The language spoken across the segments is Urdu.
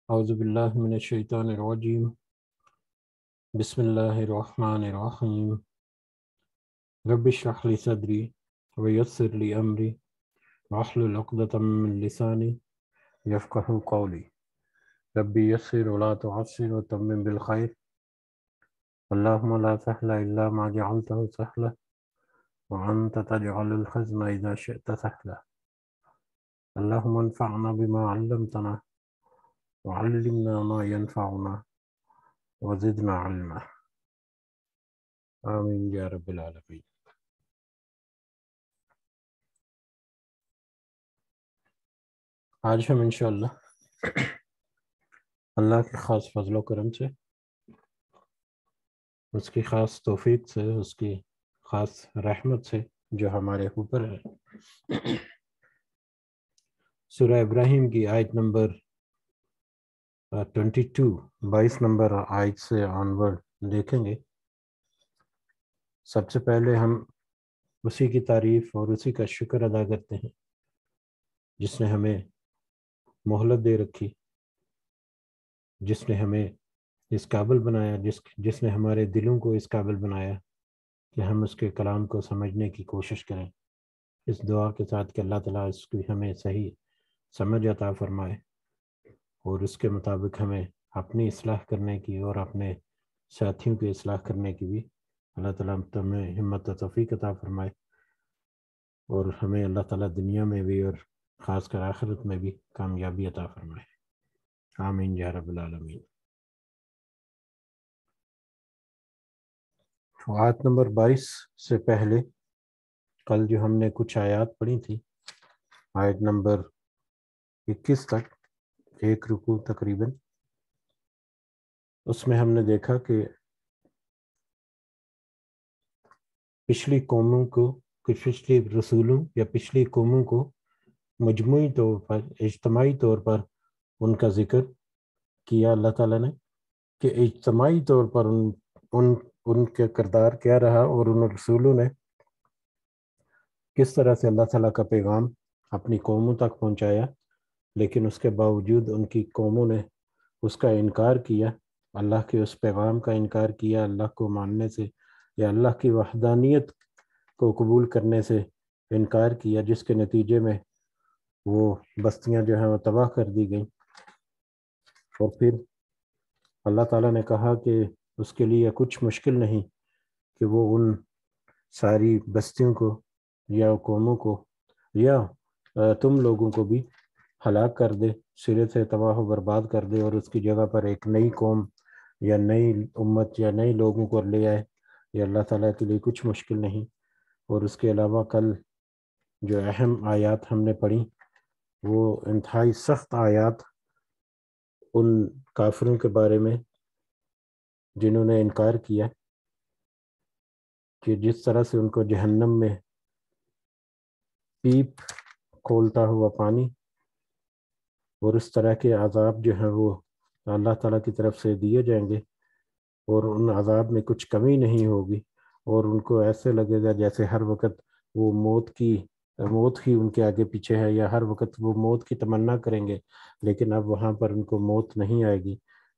اعوذ باللہ من الشیطان الرجیم بسم اللہ الرحمن الرحیم رب اشرح لی صدری ویسر لی امری واحلل عقدۃ من لسانی یفقہوا قولی ربی یسر ولا تعسر وتمم بالخیر اللہم لا سہل الا ما جعلتہ سہلا وانت تجعل الحزن اذا شئت سہلا اللہم انفعنا بما علمتنا وعلمنا ما ينفعنا وزدنا علما آمین یا رب العالمین۔ آج ہم انشاءاللہ اللہ کے خاص فضل و کرم سے، اس کی خاص توفیق سے، اس کی خاص رحمت سے جو ہمارے اوپر ہے، سورہ ابراہیم کی آیت نمبر 22 نمبر آیت سے آنورڈ دیکھیں گے۔ سب سے پہلے ہم اسی کی تعریف اور اسی کا شکر ادا کرتے ہیں جس نے ہمیں مہلت دے رکھی، جس نے ہمیں اس قابل بنایا، جس نے ہمارے دلوں کو اس قابل بنایا کہ ہم اس کے کلام کو سمجھنے کی کوشش کریں، اس دعا کے ساتھ کہ اللہ تعالیٰ اس کی ہمیں صحیح سمجھ عطا فرمائے اور اس کے مطابق ہمیں اپنی اصلاح کرنے کی اور اپنے ساتھیوں کی اصلاح کرنے کی بھی اللہ تعالیٰ ہمیں ہمت و توفیق عطا فرمائے، اور ہمیں اللہ تعالیٰ دنیا میں بھی اور خاص کر آخرت میں بھی کامیابی عطا فرمائے، آمین یا رب العالمین۔ آیت نمبر 22 سے پہلے کل جو ہم نے کچھ آیات پڑھی تھی، آیت نمبر 21 تک، ایک رکوع تقریباً، اس میں ہم نے دیکھا کہ پچھلی قوموں کو، پچھلی رسولوں یا پچھلی قوموں کو مجموعی طور پر، اجتماعی طور پر ان کا ذکر کیا اللہ تعالیٰ نے کہ اجتماعی طور پر ان کے کردار کیا رہا، اور ان رسولوں نے کس طرح سے اللہ تعالیٰ کا پیغام اپنی قوموں تک پہنچایا، لیکن اس کے باوجود ان کی قوموں نے اس کا انکار کیا، اللہ کے اس پیغام کا انکار کیا، اللہ کو ماننے سے یا اللہ کی وحدانیت کو قبول کرنے سے انکار کیا، جس کے نتیجے میں وہ بستیاں جو ہیں وہ تباہ کر دی گئیں۔ اور پھر اللہ تعالیٰ نے کہا کہ اس کے لیے کچھ مشکل نہیں کہ وہ ان ساری بستیوں کو یا قوموں کو یا تم لوگوں کو بھی ہلاک کر دے، سرے سے تباہ و برباد کر دے، اور اس کی جگہ پر ایک نئی قوم یا نئی امت یا نئے لوگوں کو لے آئے۔ یہ اللہ تعالیٰ کے لیے کچھ مشکل نہیں۔ اور اس کے علاوہ کل جو اہم آیات ہم نے پڑھی وہ انتہائی سخت آیات ان کافروں کے بارے میں جنہوں نے انکار کیا کہ جس طرح سے ان کو جہنم میں پیپ کھولتا ہوا پانی اور اس طرح کے عذاب جو ہیں وہ اللہ تعالیٰ کی طرف سے دیے جائیں گے، اور ان عذاب میں کچھ کمی نہیں ہوگی، اور ان کو ایسے لگے گا جیسے ہر وقت وہ موت ہی ان کے آگے پیچھے ہے، یا ہر وقت وہ موت کی تمنا کریں گے، لیکن اب وہاں پر ان کو موت نہیں آئے گی،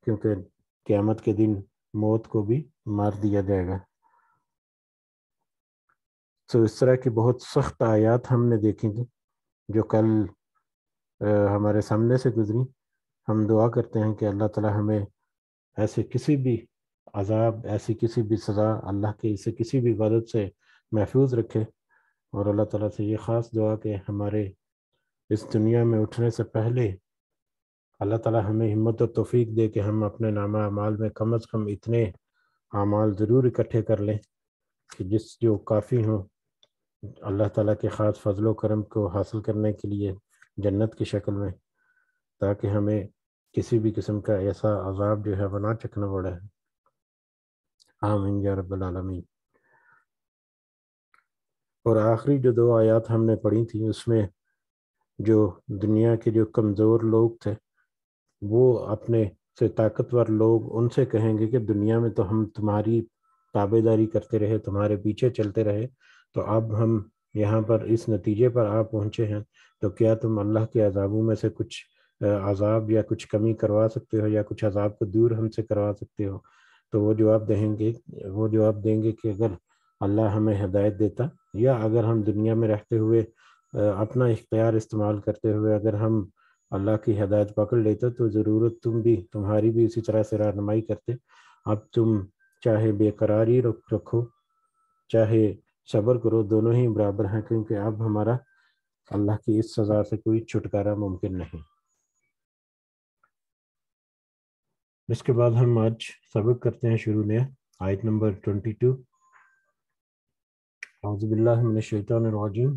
کیونکہ قیامت کے دن موت کو بھی مار دیا جائے گا۔ تو اس طرح کی بہت سخت آیات ہم نے دیکھی تھی جو کل ہمارے سامنے سے گزری۔ ہم دعا کرتے ہیں کہ اللہ تعالیٰ ہمیں ایسے کسی بھی عذاب، ایسی کسی بھی سزا، اللہ کے اسے کسی بھی غضب سے محفوظ رکھے، اور اللہ تعالیٰ سے یہ خاص دعا کہ ہمارے اس دنیا میں اٹھنے سے پہلے اللہ تعالیٰ ہمیں ہمت و توفیق دے کہ ہم اپنے نامہ اعمال میں کم از کم اتنے اعمال ضرور اکٹھے کر لیں کہ جو کافی ہوں اللہ تعالیٰ کے خاص فضل و کرم کو حاصل کرنے کے لیے جنت کی شکل میں، تاکہ ہمیں کسی بھی قسم کا ایسا عذاب جو ہے وہ نہ چکھنا پڑے۔ آمین یا رب العالمین۔ اور آخری جو 2 آیات ہم نے پڑھی تھیں، اس میں جو دنیا کے جو کمزور لوگ تھے وہ اپنے سے طاقتور لوگ ان سے کہیں گے کہ دنیا میں تو ہم تمہاری تابع داری کرتے رہے، تمہارے پیچھے چلتے رہے، تو اب ہم یہاں پر اس نتیجے پر آ پہنچے ہیں، تو کیا تم اللہ کے عذابوں میں سے کچھ عذاب یا کچھ کمی کروا سکتے ہو یا کچھ عذاب کو دور ہم سے کروا سکتے ہو، تو وہ جواب دیں گے کہ اگر اللہ ہمیں ہدایت دیتا، یا اگر ہم دنیا میں رہتے ہوئے اپنا اختیار استعمال کرتے ہوئے اگر ہم اللہ کی ہدایت پکڑ لیتے تو ضرورت تمہاری بھی اسی طرح سے رہنمائی کرتے۔ اب تم چاہے بے قراری رکھو چاہے صبر کرو، دونوں ہی برابر ہیں، کیونکہ اب ہمارا اللہ کی اس سزا سے کوئی چھٹکارا ممکن نہیں۔ اس کے بعد ہم آج سبق کرتے ہیں شروع میں آیت نمبر 22۔ اعوذ باللہ من الشیطان الرجیم۔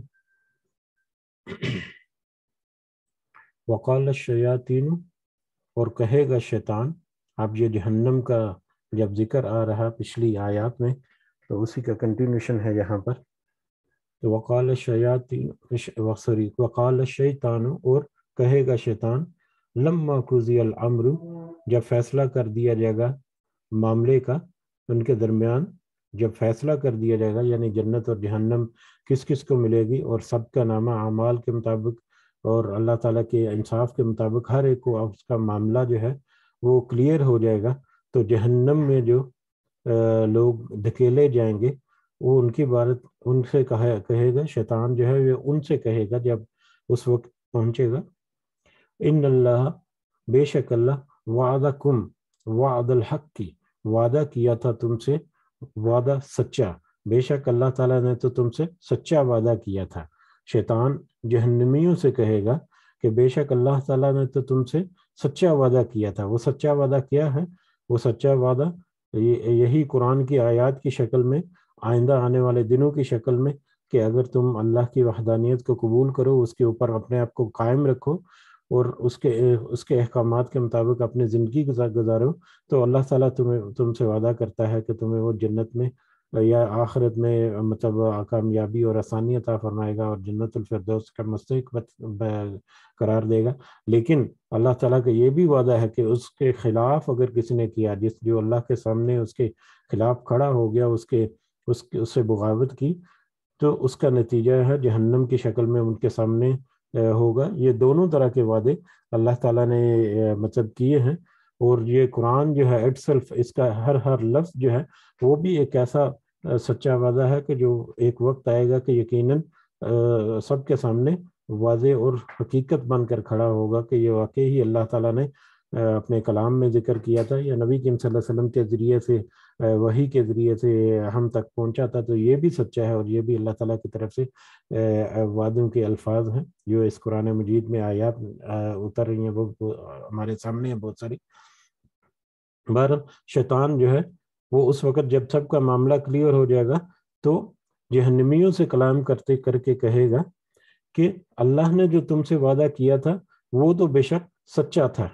وقال الشیاطین، اور کہے گا شیطان۔ اب یہ جہنم کا جب ذکر آ رہا پچھلی آیات میں تو اسی کا کنٹینیوشن ہے یہاں پر۔ تو وقال الشیطان، اور کہے گا شیطان، لما قضی الامر، جب فیصلہ کر دیا جائے گا معاملے کا ان کے درمیان، جب فیصلہ کر دیا جائے گا یعنی جنت اور جہنم کس کس کو ملے گی، اور سب کا نامہ اعمال کے مطابق اور اللہ تعالیٰ کے انصاف کے مطابق ہر ایک کو اس کا معاملہ جو ہے وہ کلیئر ہو جائے گا، تو جہنم میں جو لوگ دھکیلے جائیں گے وہ ان کی بات ان سے کہے گا، شیطان جو ہے وہ ان سے کہے گا جب اس وقت پہنچے گا، ان اللہ، بے شک اللہ، وعدکم وعد الحق کی، وعدہ کیا تھا تم سے، وعدہ سچا، بے شک اللہ تعالیٰ نے تو تم سے سچا وعدہ کیا تھا۔ شیطان جہنمیوں سے کہے گا کہ بے شک اللہ تعالیٰ نے تو تم سے سچا وعدہ کیا تھا۔ وہ سچا وعدہ کیا ہے؟ وہ سچا وعدہ یہی قرآن کی آیات کی شکل میں، آئندہ آنے والے دنوں کی شکل میں، کہ اگر تم اللہ کی وحدانیت کو قبول کرو، اس کے اوپر اپنے آپ کو قائم رکھو اور اس کے احکامات کے مطابق اپنی زندگی گزارو، تو اللہ تعالیٰ تم سے وعدہ کرتا ہے کہ تمہیں وہ جنت میں یا آخرت میں مطلب کامیابی اور آسانی عطا فرمائے گا اور جنت الفردوس کا مستحق قرار دے گا۔ لیکن اللہ تعالیٰ کا یہ بھی وعدہ ہے کہ اس کے خلاف اگر کسی نے کیا، جو اللہ کے سامنے اس کے خلاف کھڑا ہو گیا، اس سے بغاوت کی، تو اس کا نتیجہ ہے جہنم کی شکل میں ان کے سامنے ہوگا۔ یہ دونوں طرح کے وعدے اللہ تعالیٰ نے مطلب کیے ہیں، اور یہ قرآن جو ہے اٹ سیلف، اس کا ہر لفظ جو ہے وہ بھی ایک ایسا سچا وعدہ ہے کہ جو ایک وقت آئے گا کہ یقیناً سب کے سامنے واضح اور حقیقت بن کر کھڑا ہوگا کہ یہ واقعی ہی اللہ تعالیٰ نے اپنے کلام میں ذکر کیا تھا، یا نبی کریم صلی اللہ علیہ وسلم کے ذریعے سے، وحی کے ذریعے سے ہم تک پہنچا تھا، تو یہ بھی سچا ہے، اور یہ بھی اللہ تعالیٰ کی طرف سے وعدوں کے الفاظ ہیں جو اس قرآن مجید میں آیات اتر رہی ہیں، وہ ہمارے سامنے ہیں بہت ساری۔ بہرحال شیطان جو ہے وہ اس وقت جب سب کا معاملہ کلیئر ہو جائے گا تو جہنمیوں سے کلام کر کے کہے گا کہ اللہ نے جو تم سے وعدہ کیا تھا وہ تو بے شک سچا تھا،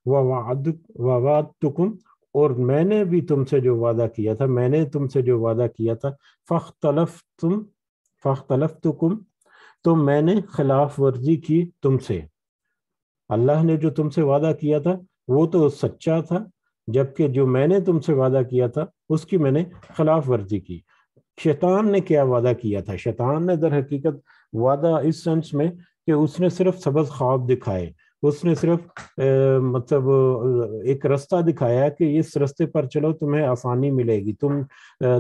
وَوَعَدْتُكُمْ، اور میں نے بھی تم سے جو وعدہ کیا تھا، میں نے تم سے جو وعدہ کیا تھا، فَاخْتَلَفْتُكُمْ، تو میں نے خلاف ورزی کی تم سے۔ اللہ نے جو تم سے وعدہ کیا تھا وہ تو سچا تھا، جبکہ جو میں نے تم سے وعدہ کیا تھا اس کی میں نے خلاف ورزی کی۔ شیطان نے کیا وعدہ کیا تھا؟ شیطان نے در حقیقت وعدہ اس سینس میں کہ اس نے صرف سبز خواب دکھائے، اس نے صرف مطلب ایک رستہ دکھایا کہ اس رستے پر چلو تمہیں آسانی ملے گی،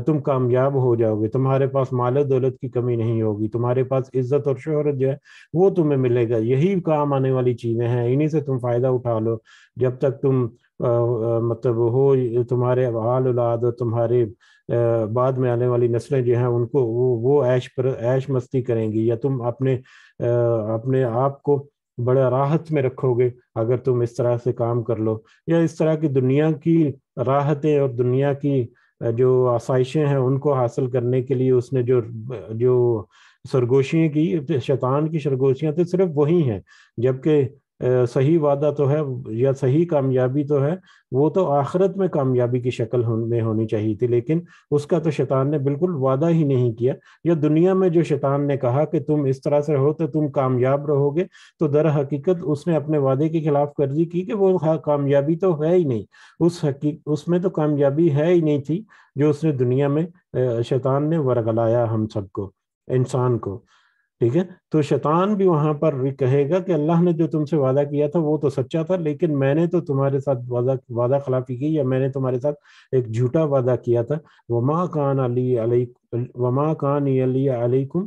تم کامیاب ہو جاؤ گے، تمہارے پاس مال و دولت کی کمی نہیں ہوگی، تمہارے پاس عزت اور شہرت جو ہے وہ تمہیں ملے گا، یہی کام آنے والی چیزیں ہیں، انہی سے تم فائدہ اٹھا لو، جب تک تم مطلب ہو تمہارے اولاد اور تمہارے بعد میں آنے والی نسلیں جو ہیں ان کو وہ عیش مستی کریں گی، یا تم اپنے آپ کو بڑا راحت میں رکھو گے اگر تم اس طرح سے کام کر لو، یا اس طرح کی دنیا کی راحتیں اور دنیا کی جو آسائشیں ہیں ان کو حاصل کرنے کے لیے اس نے جو سرگوشیاں کی، شیطان کی سرگوشیاں تو صرف وہی ہیں، جبکہ صحیح وعدہ تو ہے یا صحیح کامیابی تو ہے وہ تو آخرت میں کامیابی کی شکل میں ہونی چاہیے تھی، لیکن اس کا تو شیطان نے بالکل وعدہ ہی نہیں کیا۔ یا دنیا میں جو شیطان نے کہا کہ تم اس طرح سے رہو تو تم کامیاب رہو گے، تو در حقیقت اس نے اپنے وعدے کی خلاف ورزی کی کہ وہ کامیابی تو ہے ہی نہیں، اس میں تو کامیابی ہے ہی نہیں تھی جو اس نے دنیا میں شیطان نے ورگلایا ہم سب کو، انسان کو۔ ٹھیک ہے، تو شیطان بھی وہاں پر بھی کہے گا کہ اللہ نے جو تم سے وعدہ کیا تھا وہ تو سچا تھا، لیکن میں نے تو تمہارے ساتھ وعدہ خلافی کی، یا میں نے تمہارے ساتھ ایک جھوٹا وعدہ کیا تھا. وما کان علی علیکم،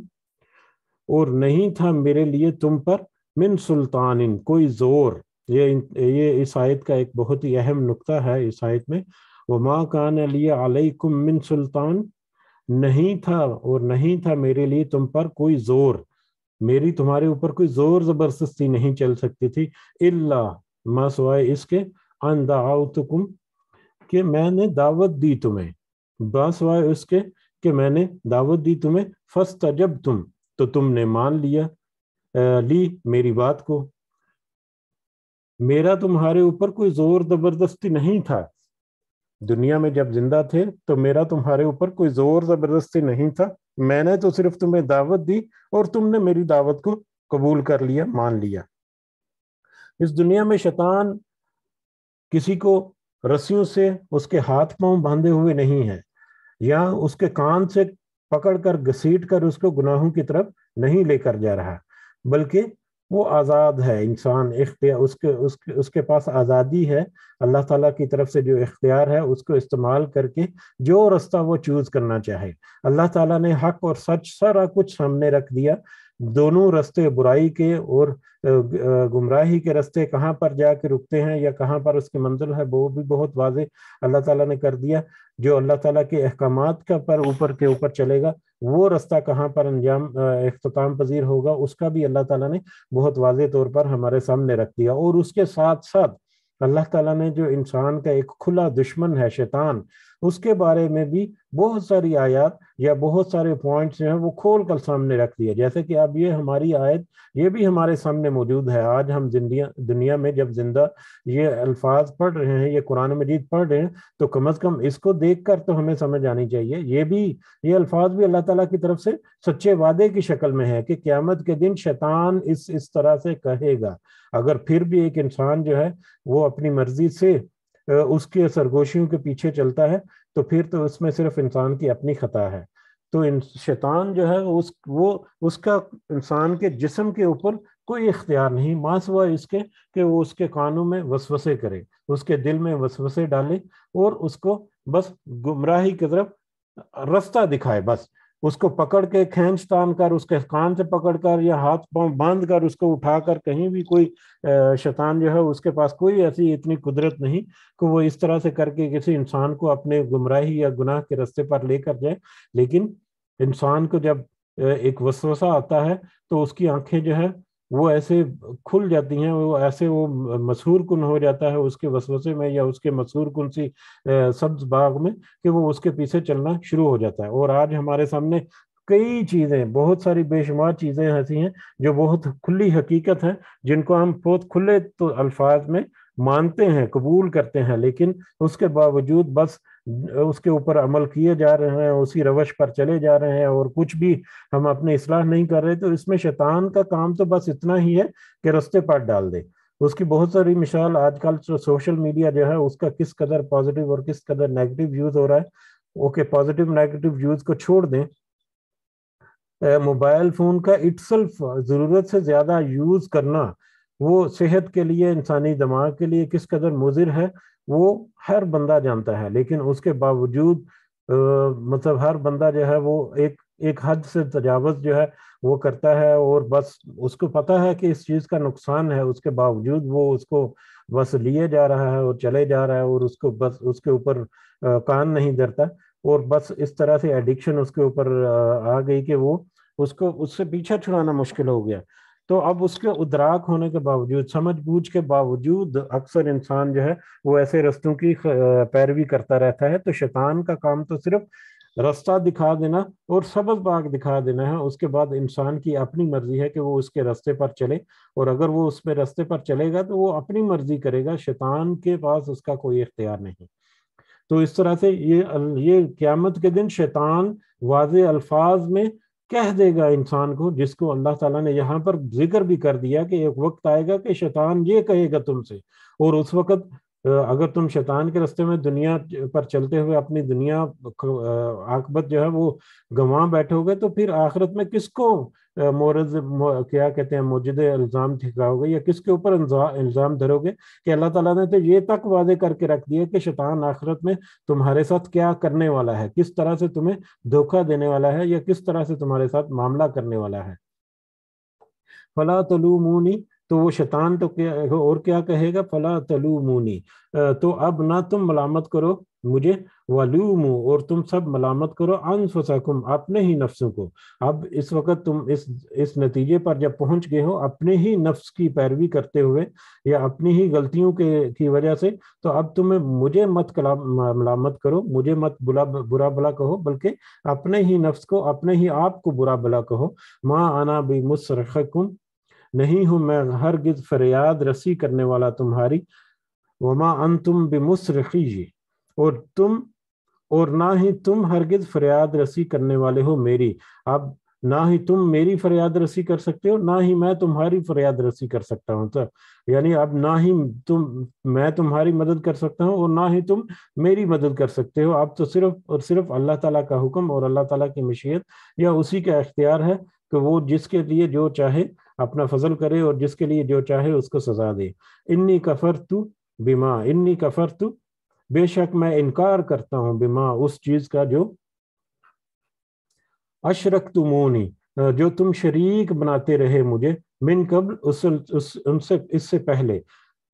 اور نہیں تھا میرے لیے تم پر من سلطان، کوئی زور. یہ اس آیت کا ایک بہت ہی اہم نقطہ ہے اس آیت میں. وما کان علی علیکم من سلطان، نہیں تھا اور نہیں تھا میرے لیے تم پر کوئی زور، میری تمہارے اوپر کوئی زور زبردستی نہیں چل سکتی تھی. الا ما، سوائے اس کے، ان دعوتکم، کہ میں نے دعوت دی تمہیں، سوائے اس کے کہ میں نے دعوت دی تمہیں، فاستجبتم، تو تم نے مان لیا، لی میری بات کو. میرا تمہارے اوپر کوئی زور زبردستی نہیں تھا، دنیا میں جب زندہ تھے تو میرا تمہارے اوپر کوئی زور زبردستی نہیں تھا، میں نے تو صرف تمہیں دعوت دی اور تم نے میری دعوت کو قبول کر لیا، مان لیا. اس دنیا میں شیطان کسی کو رسیوں سے اس کے ہاتھ پاؤں باندھے ہوئے نہیں ہے، یا اس کے کان سے پکڑ کر گھسیٹ کر اس کو گناہوں کی طرف نہیں لے کر جا رہا، بلکہ وہ آزاد ہے انسان، اس کے پاس آزادی ہے، اللہ تعالیٰ کی طرف سے جو اختیار ہے اس کو استعمال کر کے جو رستہ وہ چوز کرنا چاہے. اللہ تعالیٰ نے حق اور سچ سارا کچھ سامنے رکھ دیا، دونوں رستے برائی کے اور گمراہی کے رستے کہاں پر جا کے رکتے ہیں یا کہاں پر اس کی منزل ہے وہ بھی بہت واضح اللہ تعالیٰ نے کر دیا. جو اللہ تعالیٰ کے احکامات کا پر اوپر کے اوپر چلے گا وہ رستہ کہاں پر انجام اختتام پذیر ہوگا اس کا بھی اللہ تعالیٰ نے بہت واضح طور پر ہمارے سامنے رکھ دیا. اور اس کے ساتھ ساتھ اللہ تعالیٰ نے جو انسان کا ایک کھلا دشمن ہے شیطان، اس کے بارے میں بھی بہت ساری آیات یا بہت سارے پوائنٹس جو ہیں وہ کھول کر سامنے رکھ دیا. جیسے کہ اب یہ ہماری آیت یہ بھی ہمارے سامنے موجود ہے. آج ہم دنیا میں جب زندہ یہ الفاظ پڑھ رہے ہیں، یہ قرآن مجید پڑھ رہے ہیں، تو کم از کم اس کو دیکھ کر تو ہمیں سمجھ آنی چاہیے یہ الفاظ بھی اللہ تعالیٰ کی طرف سے سچے وعدے کی شکل میں ہے کہ قیامت کے دن شیطان اس طرح سے کہے گا. اگر پھر بھی ایک انسان جو ہے وہ اپنی مرضی سے اس کے سرگوشیوں کے پیچھے چلتا ہے تو پھر تو اس میں صرف انسان کی اپنی خطا ہے. تو شیطان جو ہے اس کا انسان کے جسم کے اوپر کوئی اختیار نہیں، ماں سوائے اس کے کہ وہ اس کے کانوں میں وسوسے کرے، اس کے دل میں وسوسے ڈالے اور اس کو بس گمراہی کی طرف رستہ دکھائے. بس اس کو پکڑ کے کھینچ تان کر، اس کے کان سے پکڑ کر یا ہاتھ پاؤں باندھ کر اس کو اٹھا کر کہیں بھی کوئی شیطان جو ہے اس کے پاس کوئی ایسی اتنی قدرت نہیں کہ وہ اس طرح سے کر کے کسی انسان کو اپنے گمراہی یا گناہ کے رستے پر لے کر جائے. لیکن انسان کو جب ایک وسوسہ آتا ہے تو اس کی آنکھیں جو ہے وہ ایسے کھل جاتی ہیں، وہ ایسے وہ مسحور کن ہو جاتا ہے اس کے وسوسے میں یا اس کے مسحور کن سی سبز باغ میں کہ وہ اس کے پیچھے چلنا شروع ہو جاتا ہے. اور آج ہمارے سامنے کئی چیزیں، بہت ساری بے شمار چیزیں ایسی ہیں جو بہت کھلی حقیقت ہیں، جن کو ہم بہت کھلے تو الفاظ میں مانتے ہیں، قبول کرتے ہیں، لیکن اس کے باوجود بس اس کے اوپر عمل کیے جا رہے ہیں، اسی روش پر چلے جا رہے ہیں اور کچھ بھی ہم اپنے اصلاح نہیں کر رہے. تو اس میں شیطان کا کام تو بس اتنا ہی ہے کہ رستے پر ڈال دے. اس کی بہت ساری مثال آج کل سوشل میڈیا جو ہے اس کا کس قدر پازیٹیو اور کس قدر نیگیٹو یوز ہو رہا ہے. اوکے، پازیٹیو نیگیٹو یوز کو چھوڑ دیں، موبائل فون کا اٹسلف ضرورت سے زیادہ یوز کرنا وہ صحت کے لیے، انسانی دماغ کے لیے کس قدر مضر ہے وہ ہر بندہ جانتا ہے. لیکن اس کے باوجود مطلب ہر بندہ جو ہے وہ ایک حد سے تجاوز جو ہے وہ کرتا ہے، اور بس اس کو پتا ہے کہ اس چیز کا نقصان ہے، اس کے باوجود وہ اس کو بس لیے جا رہا ہے اور چلے جا رہا ہے، اور اس کو بس اس کے اوپر کان نہیں دھرتا، اور بس اس طرح سے ایڈکشن اس کے اوپر آ گئی کہ وہ اس سے پیچھا چھڑانا مشکل ہو گیا. تو اب اس کے ادراک ہونے کے باوجود، سمجھ بوجھ کے باوجود اکثر انسان جو ہے وہ ایسے رستوں کی پیروی کرتا رہتا ہے. تو شیطان کا کام تو صرف رستہ دکھا دینا اور سبز باغ دکھا دینا ہے. اس کے بعد انسان کی اپنی مرضی ہے کہ وہ اس کے رستے پر چلے، اور اگر وہ اس پہ رستے پر چلے گا تو وہ اپنی مرضی کرے گا، شیطان کے پاس اس کا کوئی اختیار نہیں. تو اس طرح سے یہ قیامت کے دن شیطان واضح الفاظ میں کہہ دے گا انسان کو، جس کو اللہ تعالیٰ نے یہاں پر ذکر بھی کر دیا کہ ایک وقت آئے گا کہ شیطان یہ کہے گا تم سے، اور اس وقت اگر تم شیطان کے راستے میں دنیا پر چلتے ہوئے اپنی دنیا عاقبت جو ہے وہ گنوا بیٹھو گے تو پھر آخرت میں کس کو مورد کیا کہتے ہیں موجد الزام ٹھکراؤ گے، یا کس کے اوپر الزام دھرو گے؟ کہ اللہ تعالیٰ نے تو یہ تک وعدے کر کے رکھ دیے کہ شیطان آخرت میں تمہارے ساتھ کیا کرنے والا ہے، کس طرح سے تمہیں دھوکہ دینے والا ہے، یا کس طرح سے تمہارے ساتھ معاملہ کرنے والا ہے۔ فلا تلومونی، تو وہ شیطان تو کیا اور کیا کہے گا؟ فلا تلومونی، تو اب نہ تم ملامت کرو مجھے، ولومو، اور تم سب ملامت کرو انفسکم، اپنے ہی نفسوں کو۔ اب اس وقت تم اس نتیجے پر جب پہنچ گئے ہو اپنے ہی نفس کی پیروی کرتے ہوئے یا اپنی ہی غلطیوں کی وجہ سے، تو اب تمہیں مجھے مت ملامت کرو، مجھے مت برا بلا کہو، بلکہ اپنے ہی نفس کو، اپنے ہی آپ کو برا بلا کہو۔ ما انا بمصرخکم، نہیں ہوں میں ہرگز فریاد رسی کرنے والا تمہاری، وما انتم بمصرخی، اور نہ ہی تم ہرگز فریاد رسی کرنے والے ہو میری۔ اب نہ ہی تم میری فریاد رسی کر سکتے ہو، نہ ہی میں تمہاری فریاد رسی کر سکتا ہوں، تو یعنی اب نہ ہی میں تمہاری مدد کر سکتا ہوں اور نہ ہی تم میری مدد کر سکتے ہو۔ اب تو صرف اور صرف اللہ تعالیٰ کا حکم اور اللہ تعالیٰ کی مشیت یا اسی کا اختیار ہے کہ وہ جس کے لیے جو چاہے اپنا فضل کرے اور جس کے لیے جو چاہے اس کو سزا دے۔ انی کفرت بما، انی کفرت، بے شک میں انکار کرتا ہوں، بما، اس چیز کا جو اشرکتمونی، جو تم شریک بناتے رہے مجھے، من قبل، اس سے پہلے،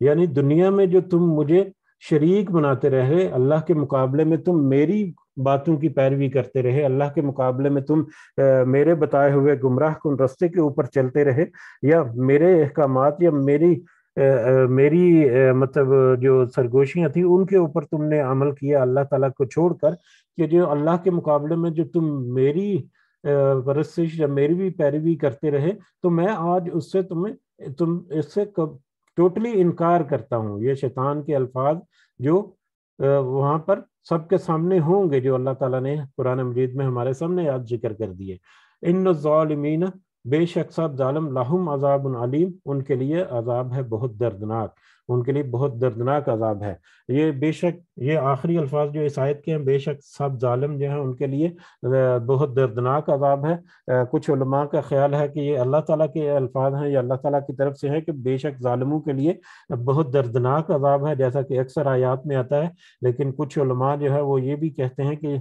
یعنی دنیا میں جو تم مجھے شریک بناتے رہے، اللہ کے مقابلے میں تم میری باتوں کی پیروی کرتے رہے، اللہ کے مقابلے میں تم میرے بتائے ہوئے گمراہ کن رستے کے اوپر چلتے رہے، یا میرے احکامات یا میری مطلب جو سرگوشیاں تھیں ان کے اوپر تم نے عمل کیا اللہ تعالیٰ کو چھوڑ کر، کہ جو اللہ کے مقابلے میں جو تم میری پرستش یا میری بھی پیروی کرتے رہے، تو میں آج اس سے اس سے ٹوٹلی انکار کرتا ہوں۔ یہ شیطان کے الفاظ جو وہاں پر سب کے سامنے ہوں گے، جو اللہ تعالیٰ نے قرآن مجید میں ہمارے سامنے آج ذکر کر دیے۔ ان الظالمین، بے شک سب ظالم، لہم عذاب علیم، ان کے لیے عذاب ہے بہت دردناک، ان کے لیے بہت دردناک عذاب ہے۔ یہ بے شک، یہ آخری الفاظ جو اس آیت کے ہیں، بے شک سب ظالم جو ہیں ان کے لیے بہت دردناک عذاب ہے۔ کچھ علماء کا خیال ہے کہ یہ اللہ تعالیٰ کے الفاظ ہیں یا اللہ تعالیٰ کی طرف سے ہے کہ بے شک ظالموں کے لیے بہت دردناک عذاب ہے، جیسا کہ اکثر آیات میں آتا ہے۔ لیکن کچھ علماء جو ہے وہ یہ بھی کہتے ہیں کہ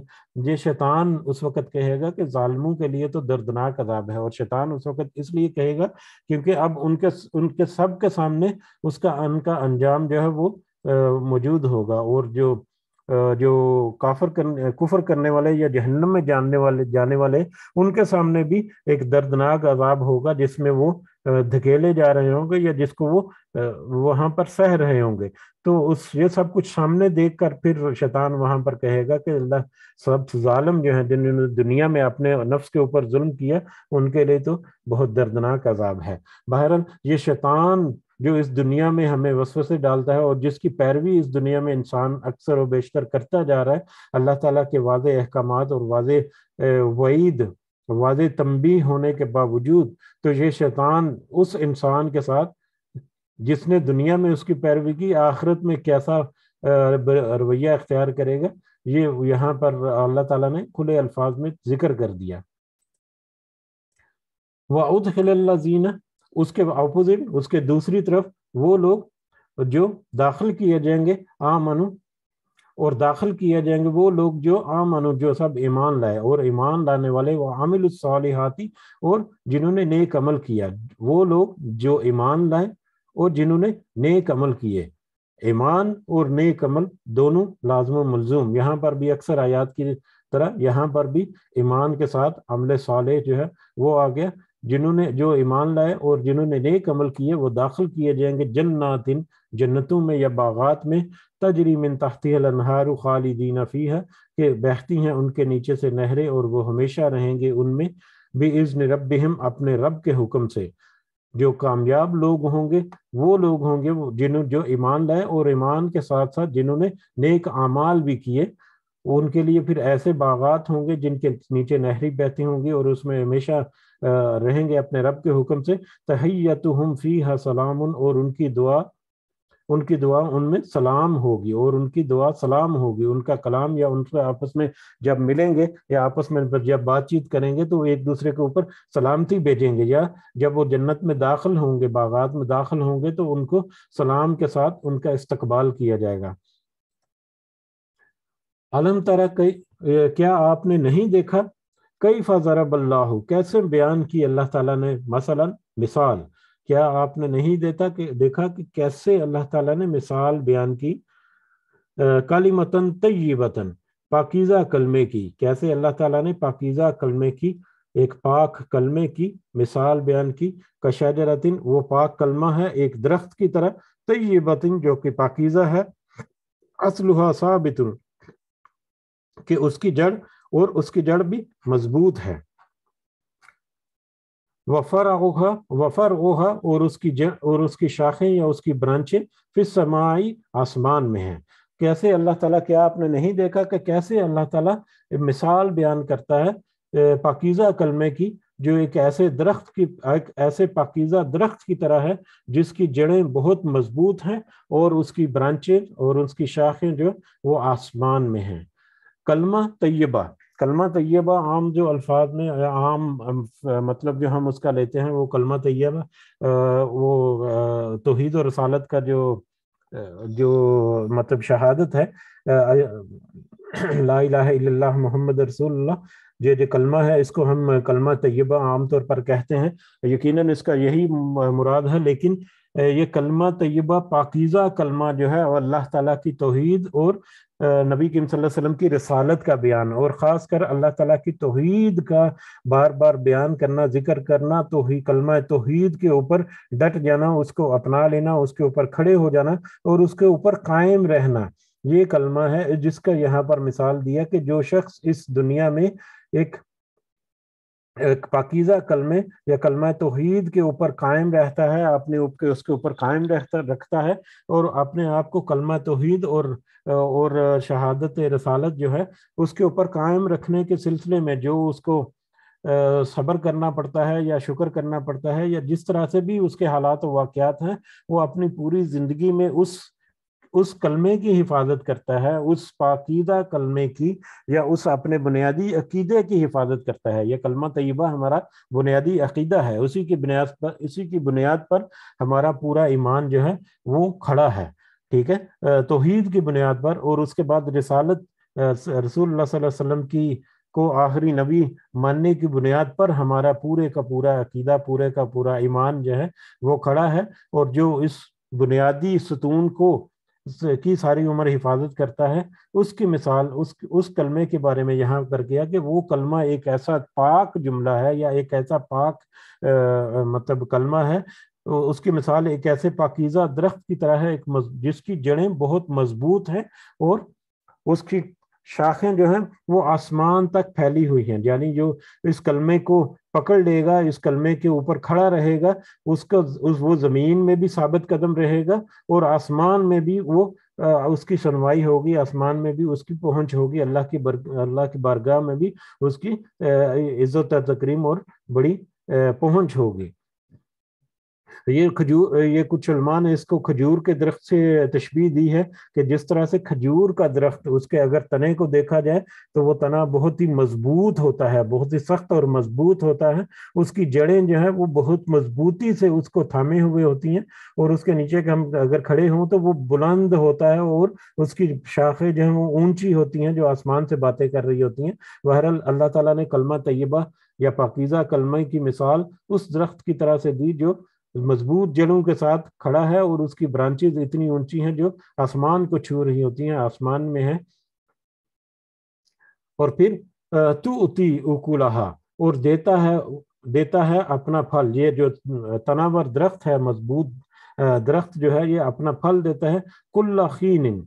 یہ شیطان اس وقت کہے گا کہ ظالموں کے لیے تو دردناک عذاب ہے، اور شیطان اس وقت اس لیے کہے گا کیونکہ اب ان کے سب کے سامنے اس کا انجام جو ہے وہ موجود ہوگا، اور جو کفر کرنے والے یا جہنم میں جانے والے ان کے سامنے بھی ایک دردناک عذاب ہوگا، جس میں وہ دھکیلے جا رہے ہوں گے یا جس کو وہ وہاں پر سہ رہے ہوں گے۔ تو یہ سب کچھ سامنے دیکھ کر پھر شیطان وہاں پر کہے گا کہ اللہ، سب ظالم جو ہیں جنہوں نے دنیا میں اپنے نفس کے اوپر ظلم کیا، ان کے لیے تو بہت دردناک عذاب ہے۔ بہرحال یہ شیطان جو اس دنیا میں ہمیں وسوسے ڈالتا ہے اور جس کی پیروی اس دنیا میں انسان اکثر و بیشتر کرتا جا رہا ہے، اللہ تعالیٰ کے واضح احکامات اور واضح وعید، واضح تنبیہ ہونے کے باوجود، تو یہ شیطان اس انسان کے ساتھ جس نے دنیا میں اس کی پیروی کی، آخرت میں کیسا رویہ اختیار کرے گا، یہ یہاں پر اللہ تعالیٰ نے کھلے الفاظ میں ذکر کر دیا۔ وَأُدْخِلَ الَّذِينَ، اس کے اپوزٹ، اس کے دوسری طرف وہ لوگ جو داخل کیے جائیں گے، آمنو، اور داخل کیے جائیں گے وہ لوگ جو آمنو، جو سب ایمان لائے، اور ایمان لانے والے، وعملوا الصالحات، اور جنہوں نے نیک عمل کیا، وہ لوگ جو ایمان لائے اور جنہوں نے نیک عمل کیے۔ ایمان اور نیک عمل دونوں لازم و ملزوم، یہاں پر بھی اکثر آیات کی طرح یہاں پر بھی ایمان کے ساتھ عمل صالح جو ہے وہ آ گیا۔ جو ایمان لائے اور جنہوں نے نیک عمل کیے وہ داخل کیے جائیں گے جنات، جنتوں میں یا باغات میں، تجری من تحتها الانہار خالدین فیہا، کہ بہتی ہیں ان کے نیچے سے نہریں اور وہ ہمیشہ رہیں گے ان میں، باذن ربہم، اپنے رب کے حکم سے۔ جو کامیاب لوگ ہوں گے وہ لوگ ہوں گے جو ایمان لائے اور ایمان کے ساتھ ساتھ جنہوں نے نیک اعمال بھی کیے، ان کے لیے پھر ایسے باغات ہوں گے جن کے نیچے نہری بہتی ہوں گی اور اس میں ہمیشہ رہیں گے اپنے رب کے حکم سے۔ تحیتہم فیہا سلام، اور ان کی دعا ان کی دعا ان میں سلام ہوگی، اور ان کی دعا سلام ہوگی، ان کا کلام یا ان سے آپس میں جب ملیں گے یا آپس میں جب بات چیت کریں گے تو ایک دوسرے کے اوپر سلامتی بھیجیں گے، یا جب وہ جنت میں داخل ہوں گے، باغات میں داخل ہوں گے تو ان کو سلام کے ساتھ ان کا استقبال کیا جائے گا۔ علم ترا کیا آپ نے نہیں دیکھا، کیف ضرب اللہ، کیسے بیان کی اللہ تعالیٰ نے، مثلا مثال، کیا آپ نے نہیں دیکھا کہ کیسے اللہ تعالیٰ نے مثال بیان کی، کلمتن طیبتن، پاکیزہ کلمے کی، کیسے اللہ تعالیٰ نے پاکیزہ کلمے کی، ایک پاک کلمے کی مثال بیان کی، کشجرتن، وہ پاک کلمہ ہے ایک درخت کی طرح، طیبتن جو کہ پاکیزہ ہے، اصلها ثابت، کہ اس کی جڑ، اور اس کی جڑ بھی مضبوط ہے، وفرعها اور اس کی جڑ اور اس کی شاخیں یا اس کی برانچیں فی السماء، آسمان میں ہیں۔ کیسے اللہ تعالیٰ، کیا آپ نے نہیں دیکھا کہ کیسے اللہ تعالیٰ مثال بیان کرتا ہے پاکیزہ کلمے کی، جو ایک ایسے پاکیزہ درخت کی طرح ہے جس کی جڑیں بہت مضبوط ہیں، اور اس کی برانچیں اور اس کی شاخیں جو وہ آسمان میں ہیں۔ کلمہ طیبہ، کلمہ طیبہ عام جو الفاظ میں عام مطلب جو ہم اس کا لیتے ہیں، وہ کلمہ طیبہ وہ توحید و رسالت کا جو مطلب شہادت ہے، لا الہ الا اللہ محمد رسول اللہ، جو کلمہ ہے اس کو ہم کلمہ طیبہ عام طور پر کہتے ہیں، یقیناً اس کا یہی مراد ہے، لیکن یہ کلمہ طیبہ پاکیزہ کلمہ جو ہے، اور اللہ تعالیٰ کی توحید اور نبی کریم صلی اللہ علیہ وسلم کی رسالت کا بیان، اور خاص کر اللہ تعالیٰ کی توحید کا بار بار بیان کرنا، ذکر کرنا، کلمہ توحید کے اوپر ڈٹ جانا، اس کو اپنا لینا، اس کے اوپر کھڑے ہو جانا اور اس کے اوپر قائم رہنا، یہ کلمہ ہے جس کا یہاں پر مثال دیا کہ جو شخص اس دنیا میں ایک پاکیزہ کلمے یا کلمہ توحید کے اوپر قائم رہتا ہے، اس کے اوپر قائم رکھتا ہے، اور اپنے آپ کو کلمہ توحید اور شہادت رسالت جو ہے اس کے اوپر قائم رکھنے کے سلسلے میں جو اس کو صبر کرنا پڑتا ہے یا شکر کرنا پڑتا ہے، یا جس طرح سے بھی اس کے حالات و واقعات ہیں، وہ اپنی پوری زندگی میں اس کلمے کی حفاظت کرتا ہے، اس پاکیزہ کلمے کی یا اس اپنے بنیادی عقیدے کی حفاظت کرتا ہے۔ یہ کلمہ طیبہ ہمارا بنیادی عقیدہ ہے، اسی کی بنیاد پر ہمارا پورا ایمان جو ہے وہ کھڑا ہے، ٹھیک ہے، توحید کی بنیاد پر، اور اس کے بعد رسالت رسول اللہ صلی اللہ علیہ وسلم کو آخری نبی ماننے کی بنیاد پر ہمارا پورے کا پورا عقیدہ، پورے کا پورا ایمان جو ہے وہ کھڑا ہے، اور جو اس بنیادی ستون کی ساری عمر حفاظت کرتا ہے، اس کی مثال اس کلمے کے بارے میں یہاں پر کیا کہ وہ کلمہ ایک ایسا پاک جملہ ہے یا ایک ایسا پاک مطلب کلمہ ہے، اس کی مثال ایک ایسے پاکیزہ درخت کی طرح ہے جس کی جڑیں بہت مضبوط ہیں، اور اس کی شاخیں جو ہیں وہ آسمان تک پھیلی ہوئی ہیں، یعنی جو اس کلمے کو پکڑ لے گا، اس کلمے کے اوپر کھڑا رہے گا، وہ زمین میں بھی ثابت قدم رہے گا، اور آسمان میں بھی وہ اس کی سنوائی ہوگی، آسمان میں بھی اس کی پہنچ ہوگی، اللہ کی بارگاہ میں بھی اس کی عزت و تکریم اور بڑی پہنچ ہوگی۔ یہ کچھ علماء نے اس کو کھجور کے درخت سے تشبیہ دی ہے کہ جس طرح سے کھجور کا درخت، اس کے اگر تنے کو دیکھا جائے تو وہ تنا بہت ہی مضبوط ہوتا ہے، بہت ہی سخت اور مضبوط ہوتا ہے، اس کی جڑیں جو ہیں وہ بہت مضبوطی سے اس کو تھامے ہوئے ہوتی ہیں، اور اس کے نیچے ہم اگر کھڑے ہوں تو وہ بلند ہوتا ہے، اور اس کی شاخیں جو ہیں وہ اونچی ہوتی ہیں، جو آسمان سے باتیں کر رہی ہوتی ہیں۔ بہرحال اللہ تعالیٰ نے کلمہ طیبہ یا پاکیزہ کلمہ کی مثال اس درخت کی طرح سے دی جو مضبوط جڑوں کے ساتھ کھڑا ہے، اور اس کی برانچز اتنی اونچی ہیں جو آسمان کو چھو رہی ہوتی ہیں، آسمان میں ہیں۔ اور پھر تؤتی اکلھا، اور دیتا ہے اپنا پھل، یہ جو تناور درخت ہے، مضبوط درخت جو ہے یہ اپنا پھل دیتا ہے، کل حین،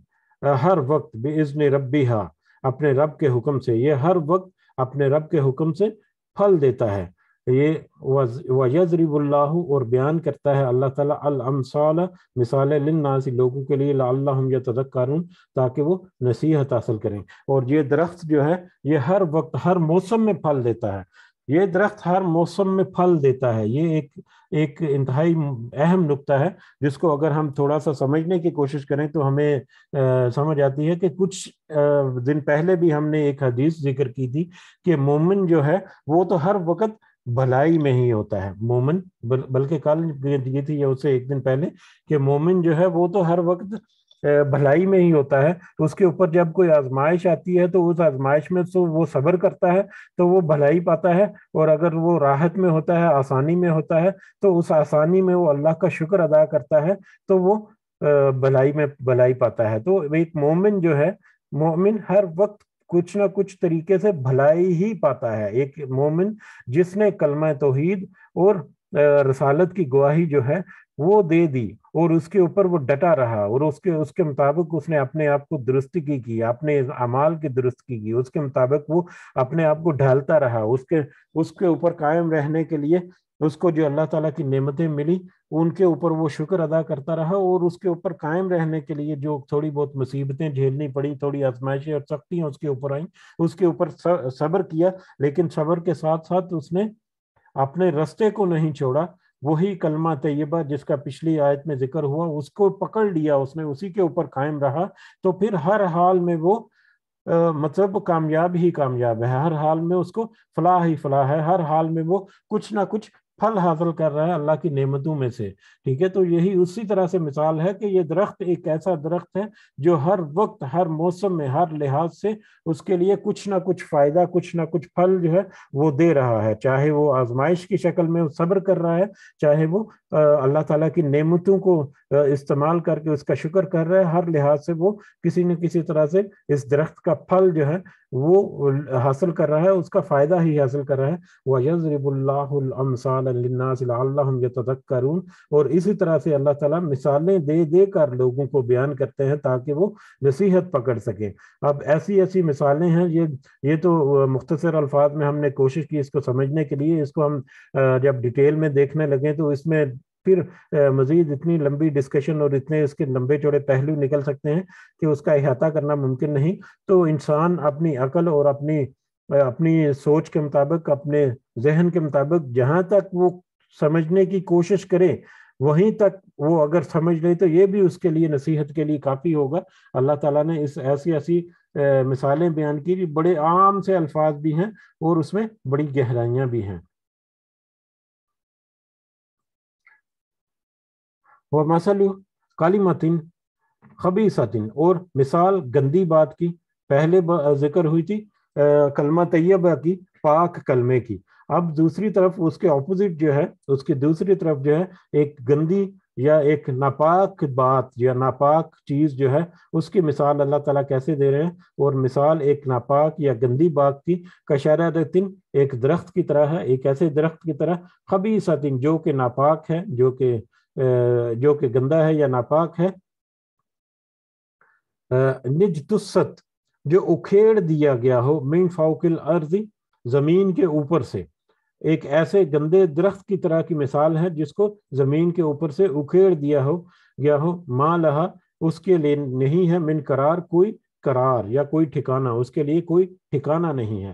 ہر وقت، باذن ربھا، اپنے رب کے حکم سے، یہ ہر وقت اپنے رب کے حکم سے پھل دیتا ہے۔ یہ وَيَضْرِبُ اللَّهُ، اور بیان کرتا ہے اللہ تعالیٰ، الامثال، مثالیں، للناس، لوگوں کے لیے، لعلہم یتذکرون، تاکہ وہ نصیحت حاصل کریں۔ اور یہ درخت جو ہے یہ ہر وقت، ہر موسم میں پھل دیتا ہے، یہ درخت ہر موسم میں پھل دیتا ہے. یہ ایک انتہائی اہم نقطہ ہے جس کو اگر ہم تھوڑا سا سمجھنے کی کوشش کریں تو ہمیں سمجھ آتی ہے کہ کچھ دن پہلے بھی ہم نے ایک حدیث ذکر کی تھی کہ مومن جو ہے وہ تو ہر وقت بھلائی میں ہی ہوتا ہے. مومن بلکہ کل یہ تھی یا اسے ایک دن پہلے کہ مومن جو ہے وہ تو ہر وقت بھلائی میں ہی ہوتا ہے. اس کے اوپر جب کوئی آزمائش آتی ہے تو اس آزمائش میں تو وہ صبر کرتا ہے تو وہ بھلائی پاتا ہے, اور اگر وہ راحت میں ہوتا ہے, آسانی میں ہوتا ہے, تو اس آسانی میں وہ اللہ کا شکر ادا کرتا ہے تو وہ بھلائی میں بھلائی پاتا ہے. تو ایک مومن جو ہے, مومن ہر وقت کچھ نہ کچھ طریقے سے بھلائی ہی پاتا ہے. ایک مومن جس نے کلمہ توحید اور رسالت کی گواہی جو ہے وہ دے دی اور اس کے اوپر وہ ڈٹا رہا, اور اس کے مطابق اس نے اپنے آپ کو درستگی کی, اپنے اعمال کی درستگی کی, اس کے مطابق وہ اپنے آپ کو ڈھالتا رہا, اس کے اوپر قائم رہنے کے لیے اس کو جو اللہ تعالیٰ کی نعمتیں ملی ان کے اوپر وہ شکر ادا کرتا رہا, اور اس کے اوپر قائم رہنے کے لیے جو تھوڑی بہت مصیبتیں جھیلنی پڑی, تھوڑی آزمائشیں اور سختیاں اس کے اوپر آئیں, اس کے اوپر صبر کیا. لیکن صبر کے ساتھ ساتھ اس نے اپنے رستے کو نہیں چھوڑا. وہی کلمہ طیبہ جس کا پچھلی آیت میں ذکر ہوا اس کو پکڑ لیا اس نے, اسی کے اوپر قائم رہا, تو پھر ہر حال میں وہ مطلب کامیاب ہی کامیاب ہے, ہر حال میں اس کو فلاح ہی فلاح ہے, ہر حال میں وہ کچھ نہ کچھ پھل حاصل کر رہا ہے اللہ کی نعمتوں میں سے. ٹھیک ہے, تو یہی اسی طرح سے مثال ہے کہ یہ درخت ایک ایسا درخت ہے جو ہر وقت, ہر موسم میں, ہر لحاظ سے اس کے لیے کچھ نہ کچھ فائدہ, کچھ نہ کچھ پھل جو ہے وہ دے رہا ہے. چاہے وہ آزمائش کی شکل میں صبر کر رہا ہے, چاہے وہ اللہ تعالیٰ کی نعمتوں کو استعمال کر کے اس کا شکر کر رہا ہے, ہر لحاظ سے وہ کسی نہ کسی طرح سے اس درخت کا پھل جو ہے وہ حاصل کر رہا ہے, اس کا فائدہ ہی حاصل کر رہا ہے. وَيَضْرِبُ اللَّهُ الْأَمْثَالَ لِلنَّاسِ لَعَلَّهُمْ يَتَذَكَّرُونَ, اور اسی طرح سے اللہ تعالیٰ مثالیں دے دے کر لوگوں کو بیان کرتے ہیں تاکہ وہ نصیحت پکڑ سکیں. اب ایسی ایسی مثالیں ہیں, یہ تو مختصر الفاظ میں ہم نے کوشش کی اس کو سمجھنے کے لیے. اس کو ہم جب ڈیٹیل میں دیکھنے لگیں تو اس میں پھر مزید اتنی لمبی ڈسکشن اور اتنے اس کے لمبے چوڑے پہلو نکل سکتے ہیں کہ اس کا احاطہ کرنا ممکن نہیں. تو انسان اپنی عقل اور اپنی سوچ کے مطابق, اپنے ذہن کے مطابق جہاں تک وہ سمجھنے کی کوشش کرے وہیں تک وہ اگر سمجھ لے تو یہ بھی اس کے لیے نصیحت کے لیے کافی ہوگا. اللہ تعالیٰ نے اس ایسی مثالیں بیان کی, بڑے عام سے الفاظ بھی ہیں اور اس میں بڑی گہرائیاں بھی ہیں. وَمَثَلُ کَلِمَةٍ خَبِیثَةٍ, اور مثال گندی بات کی. پہلے ذکر ہوئی تھی کلمہ طیبہ کی, پاک کلمے کی. اب دوسری طرف اس کے اپوزٹ جو ہے, اس کی دوسری طرف جو ہے ایک گندی یا ایک ناپاک بات یا ناپاک چیز جو ہے اس کی مثال اللہ تعالیٰ کیسے دے رہے ہیں. اور مثال ایک ناپاک یا گندی بات کی, کشجرۃ, ایک درخت کی طرح ہے, ایک ایسے درخت کی طرح, خبیثۃ, جو کہ ناپاک ہے, جو کہ گندا ہے یا ناپاک ہے, نجتست, جو اکھیڑ دیا گیا ہو, من فوق الارض, زمین کے اوپر سے. ایک ایسے گندے درخت کی طرح کی مثال ہے جس کو زمین کے اوپر سے اکھیڑ دیا گیا ہو, ما لہا, اس کے لیے نہیں ہے, من قرار, کوئی قرار یا کوئی ٹھکانہ, اس کے لیے کوئی ٹھکانہ نہیں ہے.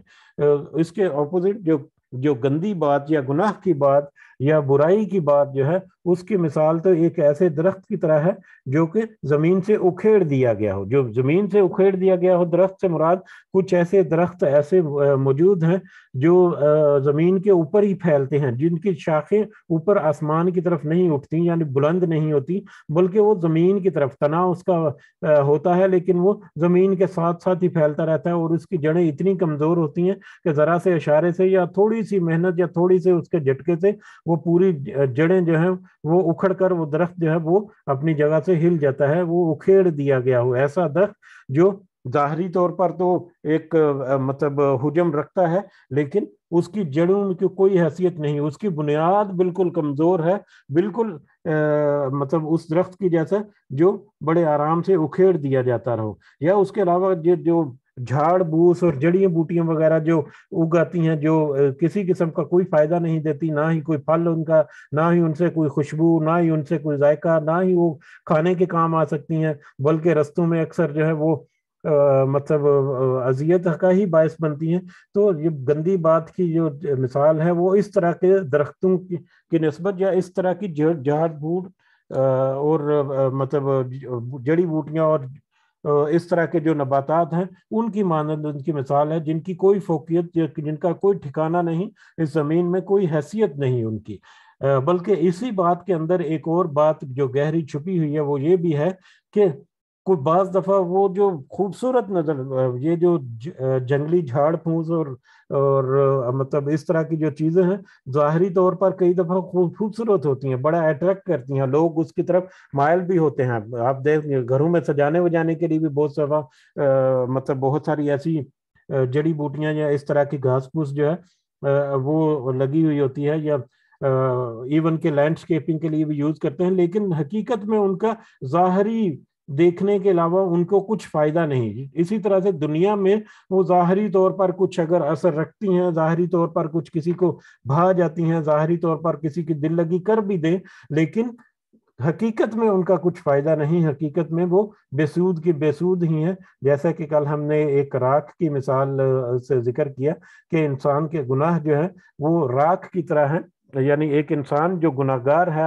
اس کے اپوزٹ جو گندی بات یا گناہ کی بات یا برائی کی بات جو ہے اس کی مثال تو ایک ایسے درخت کی طرح ہے جو کہ زمین سے اکھیڑ دیا گیا ہو. جو زمین سے اکھیڑ دیا گیا ہو, درخت سے مراد کچھ ایسے درخت ایسے موجود ہیں جو زمین کے اوپر ہی پھیلتے ہیں, جن کی شاخیں اوپر آسمان کی طرف نہیں اٹھتی, یعنی بلند نہیں ہوتی, بلکہ وہ زمین کی طرف, تنا اس کا ہوتا ہے لیکن وہ زمین کے ساتھ ساتھ ہی پھیلتا رہتا ہے, اور اس کی جڑیں اتنی کمزور ہوتی ہیں کہ ذرا سے اشارے سے یا تھوڑی سی محنت یا تھوڑی سے اس کے جھٹکے سے وہ پوری جڑیں جو ہیں وہ اکھڑ کر وہ درخت جو ہے وہ اپنی جگہ سے ہل جاتا ہے, وہ اکھیڑ دیا گیا ہو. ایسا درخت جو ظاہری طور پر تو ایک مطلب حجم رکھتا ہے لیکن اس کی جڑوں کی کوئی حیثیت نہیں, اس کی بنیاد بالکل کمزور ہے, بالکل مطلب اس درخت کی جیسا جو بڑے آرام سے اکھیڑ دیا جاتا رہو. یا اس کے علاوہ جو جھاڑ بوس اور جڑیاں بوٹیاں وغیرہ جو اگاتی ہیں جو کسی قسم کا کوئی فائدہ نہیں دیتی, نہ ہی کوئی پھل ان کا, نہ ہی ان سے کوئی خوشبو, نہ ہی ان سے کوئی ذائقہ, نہ ہی وہ کھانے کے کام آ سکتی ہیں, بلکہ رستوں میں اکثر جو ہے وہ مطلب اذیت کا ہی باعث بنتی ہیں۔ تو یہ گندی بات کی جو مثال ہے وہ اس طرح کے درختوں کی نسبت، یا اس طرح کی جھاڑ بھوڑ اور مطلب جڑی بوٹیاں اور اس طرح کے جو نباتات ہیں ان کی مانند ان کی مثال ہے، جن کی کوئی فوقیت، جن کا کوئی ٹھکانہ نہیں، اس زمین میں کوئی حیثیت نہیں ان کی۔ بلکہ اسی بات کے اندر ایک اور بات جو گہری چھپی ہوئی ہے وہ یہ بھی ہے کہ کوئی بعض دفعہ وہ جو خوبصورت نظر، یہ جو جنگلی جھاڑ پھونس اور مطلب اس طرح کی جو چیزیں ہیں ظاہری طور پر کئی دفعہ خوبصورت ہوتی ہیں، بڑا اٹریکٹ کرتی ہیں، لوگ اس کی طرف مائل بھی ہوتے ہیں۔ آپ دیکھ گھروں میں سجانے وجانے کے لیے بھی بہت سارا مطلب بہت ساری ایسی جڑی بوٹیاں یا اس طرح کی گھاس پھوس جو ہے وہ لگی ہوئی ہوتی ہے، یا ایون کے لینڈسکیپنگ کے لیے بھی یوز کرتے ہیں، لیکن حقیقت میں ان کا ظاہری دیکھنے کے علاوہ ان کو کچھ فائدہ نہیں۔ اسی طرح سے دنیا میں وہ ظاہری طور پر کچھ اگر اثر رکھتی ہیں، ظاہری طور پر کچھ کسی کو بھا جاتی ہیں، ظاہری طور پر کسی کی دل لگی کر بھی دیں، لیکن حقیقت میں ان کا کچھ فائدہ نہیں، حقیقت میں وہ بے سود کی بے سود ہی ہیں۔ جیسا کہ کل ہم نے ایک راکھ کی مثال سے ذکر کیا کہ انسان کے گناہ جو ہیں وہ راکھ کی طرح ہیں، یعنی ایک انسان جو گناہگار ہے،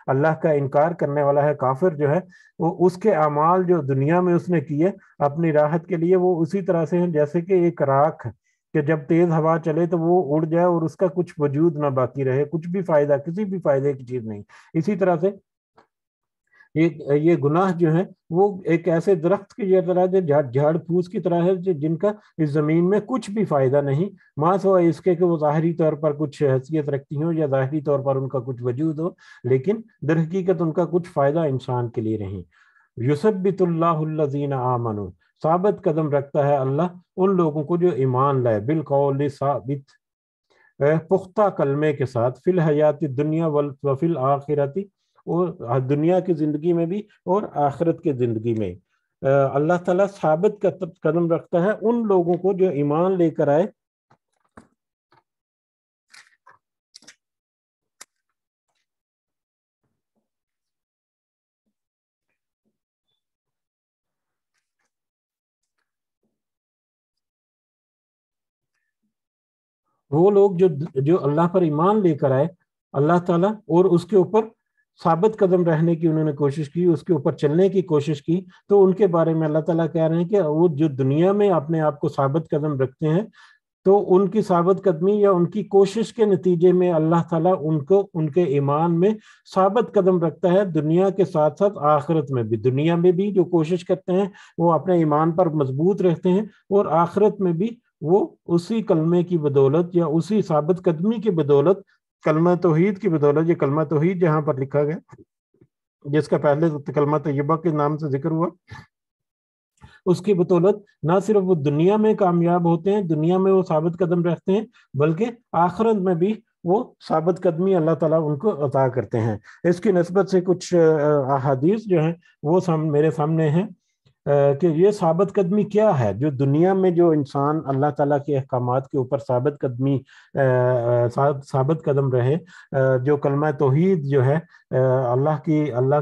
اللہ کا انکار کرنے والا ہے، کافر جو ہے، وہ اس کے اعمال جو دنیا میں اس نے کیے اپنی راحت کے لیے وہ اسی طرح سے ہیں جیسے کہ ایک راکھ کہ جب تیز ہوا چلے تو وہ اڑ جائے اور اس کا کچھ وجود نہ باقی رہے، کچھ بھی فائدہ، کسی بھی فائدے کی چیز نہیں۔ اسی طرح سے یہ گناہ جو ہے وہ ایک ایسے درخت کی طرح جھاڑ پھوس کی طرح ہے جن کا اس زمین میں کچھ بھی فائدہ نہیں، ماں سوائے اس کے کہ وہ ظاہری طور پر کچھ حیثیت رکھتی ہوں یا ظاہری طور پر ان کا کچھ وجود ہو، لیکن در حقیقت ان کا کچھ فائدہ انسان کے لیے نہیں۔ یثبت اللہ الذین آمنوا، ثابت قدم رکھتا ہے اللہ ان لوگوں کو جو ایمان لائے، بالقول ثابت، پختہ کلمے کے ساتھ، فی الحیات دنیا وفی الآخرتی، اور دنیا کی زندگی میں بھی اور آخرت کی زندگی میں اللہ تعالیٰ ثابت قدم رکھتا ہے ان لوگوں کو جو ایمان لے کر آئے۔ وہ لوگ جو اللہ پر ایمان لے کر آئے، اللہ تعالیٰ اور اس کے اوپر ثابت قدم رہنے کی انہوں نے کوشش کی، اس کے اوپر چلنے کی کوشش کی، تو ان کے بارے میں اللہ تعالیٰ کہہ رہے ہیں کہ وہ جو دنیا میں اپنے آپ کو ثابت قدم رکھتے ہیں تو ان کی ثابت قدمی یا ان کی کوشش کے نتیجے میں اللہ تعالیٰ ان کو ان کے ایمان میں ثابت قدم رکھتا ہے، دنیا کے ساتھ ساتھ آخرت میں بھی۔ دنیا میں بھی جو کوشش کرتے ہیں وہ اپنے ایمان پر مضبوط رہتے ہیں، اور آخرت میں بھی وہ اسی کلمے کی بدولت یا اسی ثابت قدمی کی بدولت، کلمہ توحید کی بدولت، یہ کلمہ توحید جہاں پر لکھا گیا جس کا پہلے کلمہ طیبہ کے نام سے ذکر ہوا، اس کی بدولت نہ صرف وہ دنیا میں کامیاب ہوتے ہیں، دنیا میں وہ ثابت قدم رہتے ہیں، بلکہ آخرت میں بھی وہ ثابت قدمی اللہ تعالیٰ ان کو عطا کرتے ہیں۔ اس کی نسبت سے کچھ احادیث جو ہیں وہ میرے سامنے ہیں کہ یہ ثابت قدمی کیا ہے، جو دنیا میں جو انسان اللہ تعالیٰ کے احکامات کے اوپر ثابت قدم رہے، جو کلمہ توحید جو ہے، اللہ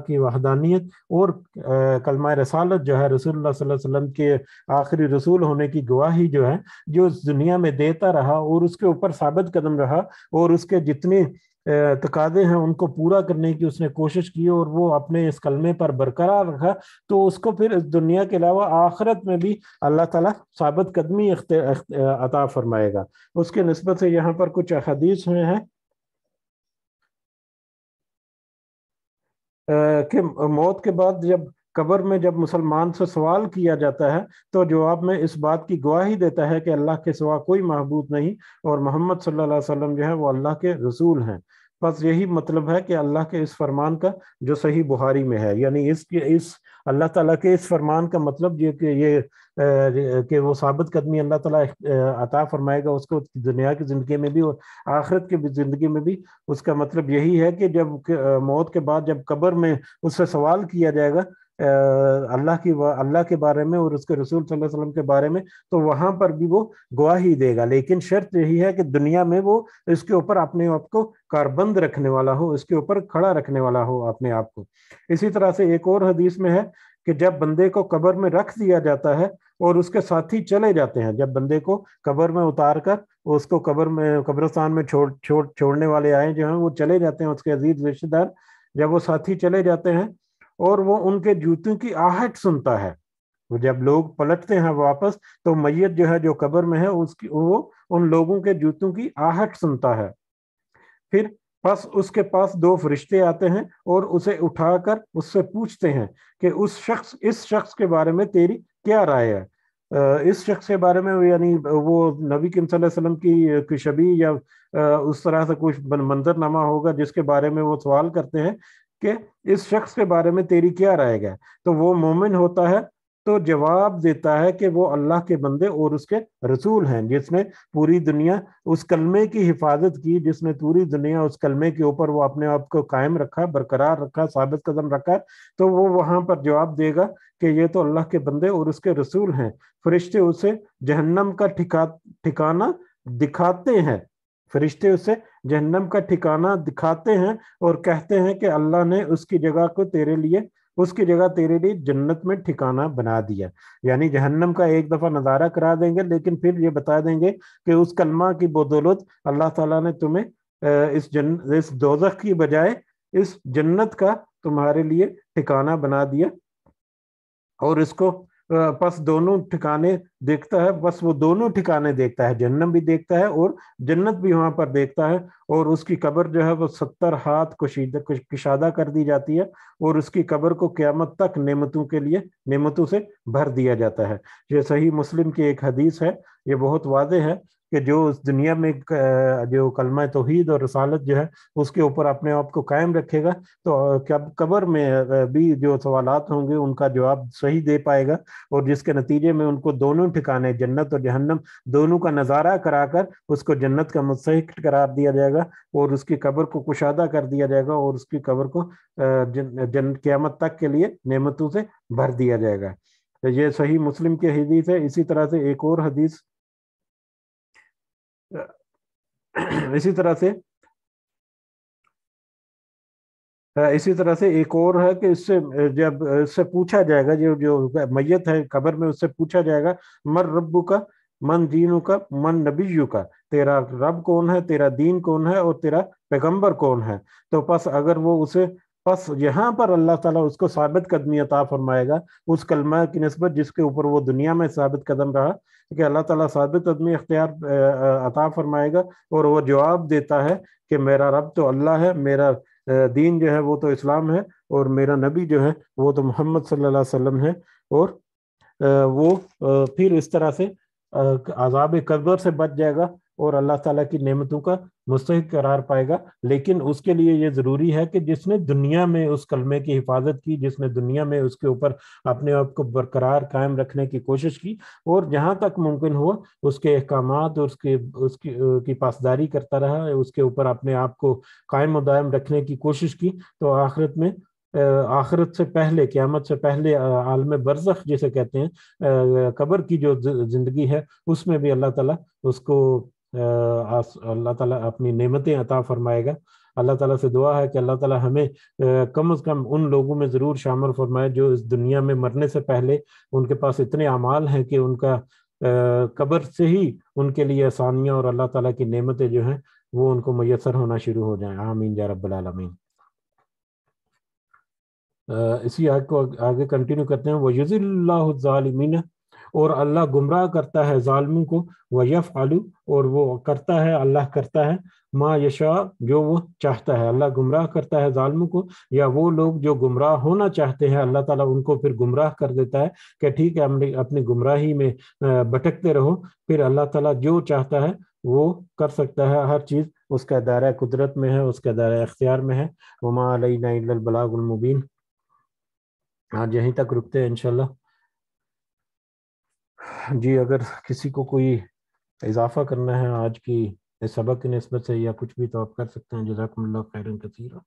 کی وحدانیت اور کلمہ رسالت جو ہے، رسول اللہ صلی اللہ علیہ وسلم کے آخری رسول ہونے کی گواہی جو ہے، جو اس دنیا میں دیتا رہا اور اس کے اوپر ثابت قدم رہا اور اس کے جتنے تقاضے ہیں ان کو پورا کرنے کی اس نے کوشش کی اور وہ اپنے اس کلمے پر برقرار رکھا، تو اس کو پھر اس دنیا کے علاوہ آخرت میں بھی اللہ تعالیٰ ثابت قدمی عطا فرمائے گا۔ اس کے نسبت سے یہاں پر کچھ حدیث میں ہے کہ موت کے بعد جب قبر میں جب مسلمان سے سوال کیا جاتا ہے تو جواب میں اس بات کی گواہی دیتا ہے کہ اللہ کے سوا کوئی معبود نہیں اور محمد صلی اللہ علیہ وسلم جو ہے وہ اللہ کے رسول ہیں۔ بس یہی مطلب ہے کہ اللہ کے اس فرمان کا جو صحیح بخاری میں ہے، یعنی اس اللہ تعالیٰ کے اس فرمان کا مطلب یہ کہ وہ ثابت قدمی اللہ تعالیٰ عطا فرمائے گا اس کو دنیا کی زندگی میں بھی اور آخرت کی زندگی میں بھی۔ اس کا مطلب یہی ہے کہ جب موت کے بعد جب قبر میں اس سے سوال کیا جائے گا اللہ کے بارے میں اور اس کے رسول صلی اللہ علیہ وسلم کے بارے میں، تو وہاں پر بھی وہ گواہی دے گا، لیکن شرط یہی ہے کہ دنیا میں وہ اس کے اوپر اپنے آپ کو کاربند رکھنے والا ہو، اس کے اوپر کھڑا رکھنے والا ہو اپنے آپ کو۔ اسی طرح سے ایک اور حدیث میں ہے کہ جب بندے کو قبر میں رکھ دیا جاتا ہے اور اس کے ساتھی چلے جاتے ہیں، جب بندے کو قبر میں اتار کر اس کو قبرستان میں چھوڑنے والے آئے جو ہیں وہ چلے جاتے ہیں، اس کے عزیز رشتے دار جب وہ ساتھی چلے جاتے ہیں اور وہ ان کے جوتوں کی آہٹ سنتا ہے، وہ جب لوگ پلٹتے ہیں واپس تو میت جو ہے جو قبر میں ہے وہ ان لوگوں کے جوتوں کی آہٹ سنتا ہے۔ پھر پس اس کے پاس دو فرشتے آتے ہیں اور اسے اٹھا کر اس سے پوچھتے ہیں کہ اس شخص کے بارے میں تیری کیا رائے ہے؟ اس شخص کے بارے میں یعنی وہ نبی کریم صلی اللہ علیہ وسلم کی شبیہ یا اس طرح سے کچھ منظر نامہ ہوگا جس کے بارے میں وہ سوال کرتے ہیں کہ اس شخص کے بارے میں تیری کیا رائے ہے؟ تو وہ مومن ہوتا ہے تو جواب دیتا ہے کہ وہ اللہ کے بندے اور اس کے رسول ہیں، جس نے پوری دنیا اس کلمے کی حفاظت کی، جس نے پوری دنیا اس کلمے کے اوپر وہ اپنے آپ کو قائم رکھا، برقرار رکھا، ثابت قدم رکھا، تو وہ وہاں پر جواب دے گا کہ یہ تو اللہ کے بندے اور اس کے رسول ہیں۔ فرشتے اسے جہنم کا ٹھکانہ دکھاتے ہیں، فرشتے اسے جہنم کا ٹھکانہ دکھاتے ہیں اور کہتے ہیں کہ اللہ نے اس کی جگہ تیرے لیے جنت میں ٹھکانہ بنا دیا، یعنی جہنم کا ایک دفعہ نظارہ کرا دیں گے، لیکن پھر یہ بتا دیں گے کہ اس کلمہ کی بدولت اللہ تعالیٰ نے تمہیں اس دوزخ کی بجائے اس جنت کا تمہارے لیے ٹھکانہ بنا دیا۔ اور اس کو پس دونوں ٹھکانے دیکھتا ہے، بس وہ دونوں ٹھکانے دیکھتا ہے، جہنم بھی دیکھتا ہے اور جنت بھی وہاں پر دیکھتا ہے، اور اس کی قبر جو ہے وہ 70 ہاتھ کشادہ کر دی جاتی ہے اور اس کی قبر کو قیامت تک نعمتوں سے بھر دیا جاتا ہے۔ یہ صحیح مسلم کی ایک حدیث ہے، یہ بہت واضح ہے کہ جو اس دنیا میں جو کلمہ توحید اور رسالت جو ہے اس کے اوپر اپنے آپ کو قائم رکھے گا تو قبر میں بھی جو سوالات ہوں گے ان کا جواب صحیح دے پائے گا، اور جس کے نتیجے میں ان کو دونوں ٹھکانے جنت اور جہنم دونوں کا نظارہ کرا کر اس کو جنت کا مستحق قرار دیا جائے گا اور اس کی قبر کو کشادہ کر دیا جائے گا اور اس کی قبر کو قیامت تک کے لیے نعمتوں سے بھر دیا جائے گا۔ یہ صحیح مسلم کی حدیث ہے۔ اسی طرح سے ایک اور حدیث اسی طرح سے ایک اور ہے کہ جب اس سے پوچھا جائے گا، جو میت ہے قبر میں، اس سے پوچھا جائے گا من ربو کا، من دینو کا، من نبیو کا، تیرا رب کون ہے، تیرا دین کون ہے اور تیرا پیغمبر کون ہے؟ تو پس یہاں پر اللہ تعالیٰ اس کو ثابت قدمی عطا فرمائے گا اس کلمہ کی نسبت جس کے اوپر وہ دنیا میں ثابت قدم رہا، کہ اللہ تعالیٰ ثابت قدمی عطا فرمائے گا اور وہ جواب دیتا ہے کہ میرا رب تو اللہ ہے، میرا دین جو ہے وہ تو اسلام ہے، اور میرا نبی جو ہے وہ تو محمد صلی اللہ علیہ وسلم ہے، اور وہ پھر اس طرح سے عذاب قبر سے بچ جائے گا اور اللہ تعالیٰ کی نعمتوں کا مستحق قرار پائے گا۔ لیکن اس کے لیے یہ ضروری ہے کہ جس نے دنیا میں اس کلمے کی حفاظت کی، جس نے دنیا میں اس کے اوپر اپنے آپ کو برقرار قائم رکھنے کی کوشش کی اور جہاں تک ممکن ہو اس کے احکامات اور اس کی پاسداری کرتا رہا، اس کے اوپر اپنے آپ کو قائم و دائم رکھنے کی کوشش کی، تو آخرت سے پہلے، قیامت سے پہلے عالم برزخ جسے کہتے ہیں، قبر کی جو زندگی ہے، اس میں بھی اللہ تعالیٰ اس کو اللہ تعالیٰ اپنی نعمتیں عطا فرمائے گا۔ اللہ تعالیٰ سے دعا ہے کہ اللہ تعالیٰ ہمیں کم از کم ان لوگوں میں ضرور شامل فرمائے جو اس دنیا میں مرنے سے پہلے ان کے پاس اتنے اعمال ہیں کہ ان کا قبر سے ہی ان کے لیے آسانیاں اور اللہ تعالیٰ کی نعمتیں جو ہیں وہ ان کو میسر ہونا شروع ہو جائیں۔ آمین یا رب العالمین۔ اسی آیت کو آگے کنٹینیو کرتے ہیں، وَيُضِلُّ اللَّهُ الظَّالِمِينَ، اور اللہ گمراہ کرتا ہے ظالموں کو، وَيَفْعَلُ، اور وہ کرتا ہے، اللہ کرتا ہے، ما یشاء، جو وہ چاہتا ہے۔ اللہ گمراہ کرتا ہے ظالموں کو، یا وہ لوگ جو گمراہ ہونا چاہتے ہیں اللہ تعالیٰ ان کو پھر گمراہ کر دیتا ہے کہ ٹھیک ہے اپنی گمراہی میں بھٹکتے رہو، پھر اللہ تعالیٰ جو چاہتا ہے وہ کر سکتا ہے، ہر چیز اس کا دائرہ قدرت میں ہے، اس کا دائرہ اختیار میں ہے۔ وما علینا الا البلاغ المبین۔ آج یہیں تک رکتے ہیں انشاءاللہ۔ جی اگر کسی کو کوئی اضافہ کرنا ہے آج کی اس سبق کی نسبت سے یا کچھ بھی تو آپ کر سکتے ہیں۔ جزاکم اللہ خیرا کثیرا۔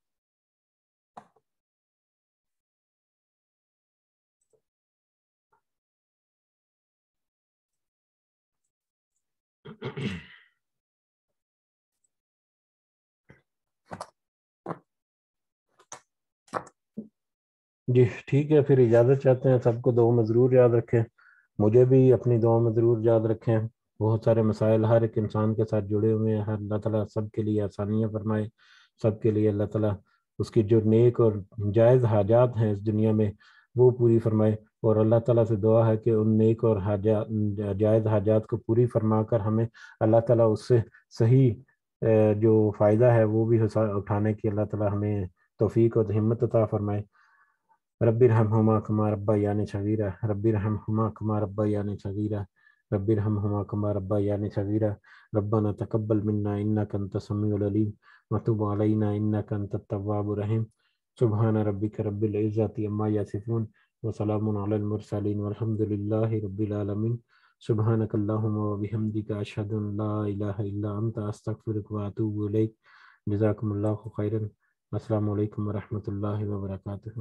جی ٹھیک ہے، پھر اجازت چاہتے ہیں، سب کو دعا میں ضرور یاد رکھیں، مجھے بھی اپنی دعا میں ضرور یاد رکھیں۔ بہت سارے مسائل ہر ایک انسان کے ساتھ جڑے ہوئے ہیں، ہر اللہ تعالیٰ سب کے لیے آسانیاں فرمائے، سب کے لیے اللہ تعالیٰ اس کی جو نیک اور جائز حاجات ہیں اس دنیا میں وہ پوری فرمائے، اور اللہ تعالیٰ سے دعا ہے کہ ان نیک اور حاجات جائز حاجات کو پوری فرما کر ہمیں اللہ تعالیٰ اس سے صحیح جو فائدہ ہے وہ بھی اٹھانے کی اللہ تعالیٰ ہمیں توفیق اور ہمت عطا فرمائے۔ رب ارحمہما کما ربیانی صغیرا، رب ارحمہما کما ربیانی صغیرا، رب ارحمہما کما ربیانی صغیرا، ربنا تقبل منا انک انت السمیع العلیم وتب علینا انک انت التواب الرحیم۔ سبحان ربک رب العزۃ عما یصفون وسلام علی المرسلین والحمد للہ رب العالمین۔ سبحانک اللہم وبحمدک اشہد ان لا الہ الا انت استغفرک واتوب الیک۔ جزاکم اللہ خیرا۔ السلام علیکم ورحمۃ اللہ وبرکاتہ۔